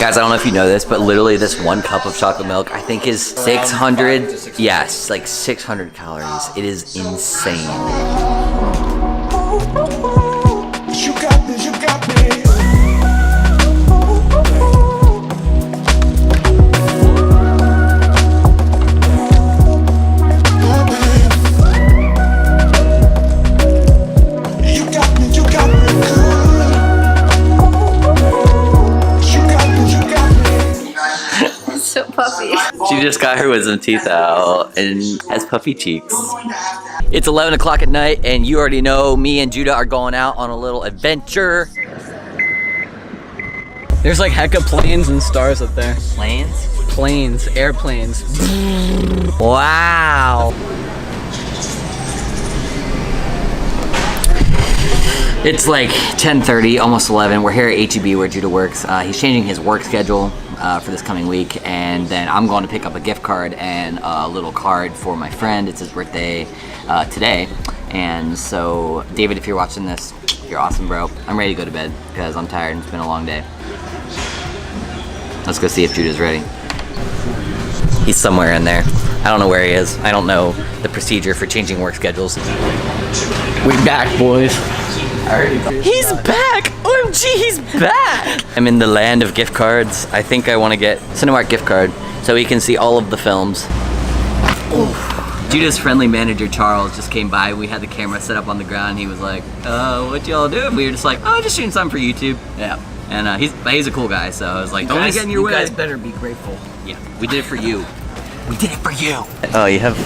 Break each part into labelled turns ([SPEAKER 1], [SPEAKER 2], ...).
[SPEAKER 1] Guys, I don't know if you know this, but literally this 1 cup of chocolate milk, I think is 600, yes, like 600 calories. It is insane.
[SPEAKER 2] You got me, you got me.
[SPEAKER 3] So puffy.
[SPEAKER 1] She just got her wisdom teeth out and has puffy cheeks. It's 11 o'clock at night and you already know me and Judah are going out on a little adventure.
[SPEAKER 4] There's like hecka planes and stars up there.
[SPEAKER 1] Planes?
[SPEAKER 4] Planes, airplanes.
[SPEAKER 1] Wow. It's like 10:30, almost 11. We're here at HEB where Judah works. He's changing his work schedule for this coming week, and then I'm going to pick up a gift card and a little card for my friend. It's his birthday today, and so David, if you're watching this, you're awesome, bro. I'm ready to go to bed because I'm tired and it's been a long day. Let's go see if Judah's ready. He's somewhere in there. I don't know where he is. I don't know the procedure for changing work schedules.
[SPEAKER 4] We back, boys.
[SPEAKER 1] He's back! OMG, he's back! I'm in the land of gift cards. I think I want to get Cinemark gift card so we can see all of the films. Oof. Judah's friendly manager, Charles, just came by. We had the camera set up on the ground. He was like, what y'all doing? We were just like, oh, just shooting something for YouTube. Yeah. And he's a cool guy, so I was like, don't get in your way.
[SPEAKER 4] You guys better be grateful.
[SPEAKER 1] Yeah, we did it for you. We did it for you.
[SPEAKER 4] Oh, you have...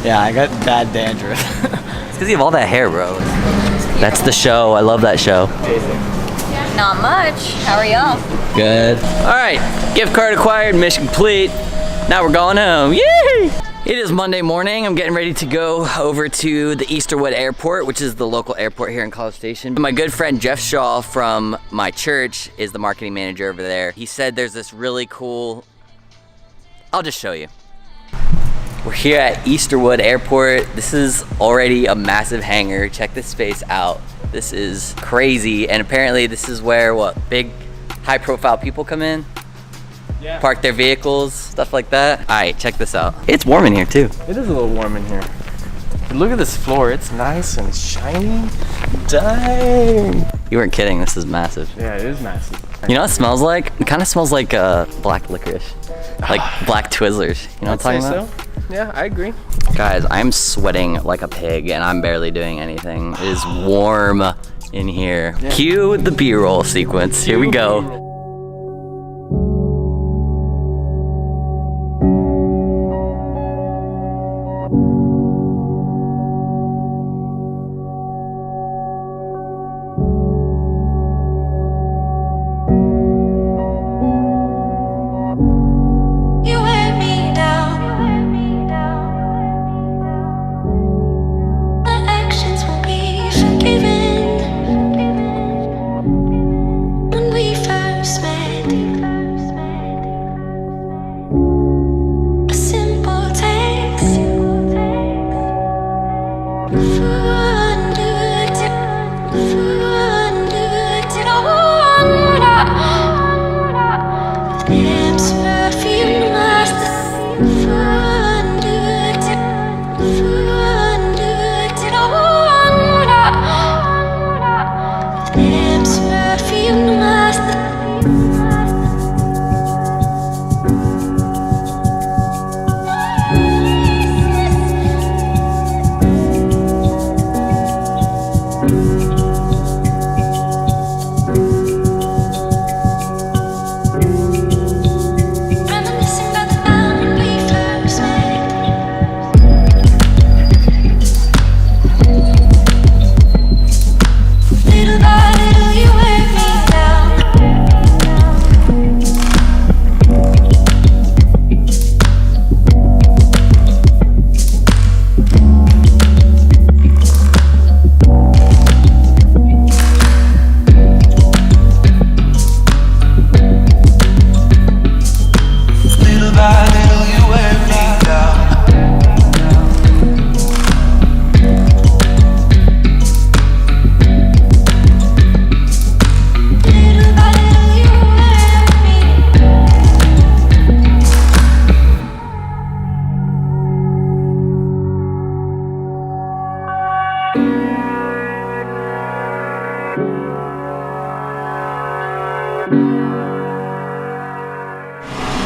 [SPEAKER 4] Yeah, I got bad dandruff.
[SPEAKER 1] It's because you have all that hair, bro. That's the show. I love that show.
[SPEAKER 3] Not much. How are y'all?
[SPEAKER 1] Good. All right, gift card acquired, mission complete. Now we're going home. Yay! It is Monday morning. I'm getting ready to go over to the Easterwood Airport, which is the local airport here in College Station. My good friend Jeff Shaw from my church is the marketing manager over there. He said there's this really cool, I'll just show you. We're here at Easterwood Airport. This is already a massive hangar. Check this space out. This is crazy. And apparently this is where, big high profile people come in? Yeah. Park their vehicles, stuff like that. All right, check this out. It's warm in here too.
[SPEAKER 4] It is a little warm in here. Look at this floor. It's nice and shiny. Dang.
[SPEAKER 1] You weren't kidding, this is massive.
[SPEAKER 4] Yeah, it is massive.
[SPEAKER 1] You know what it smells like? It kind of smells like black licorice. Like black Twizzlers. You know what I'm talking about?
[SPEAKER 4] So. Yeah, I agree.
[SPEAKER 1] Guys, I'm sweating like a pig and I'm barely doing anything. It is warm in here. Yeah. Cue the B-roll sequence. Here we go.
[SPEAKER 5] When we first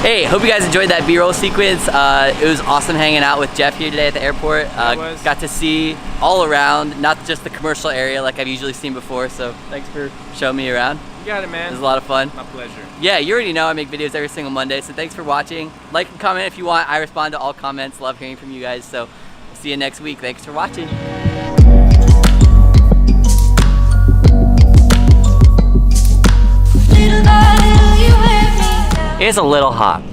[SPEAKER 1] Hey, hope you guys enjoyed that B-roll sequence. It was awesome hanging out with Jeff here today at the airport. Got to see all around, not just the commercial area like I've usually seen before, so thanks for showing me around.
[SPEAKER 4] You got it, man.
[SPEAKER 1] It was a lot of fun.
[SPEAKER 4] My pleasure.
[SPEAKER 1] Yeah, you already know I make videos every single Monday, so thanks for watching. Like and comment if you want. I respond to all comments. Love hearing from you guys, so see you next week. Thanks for watching. It's a little hot.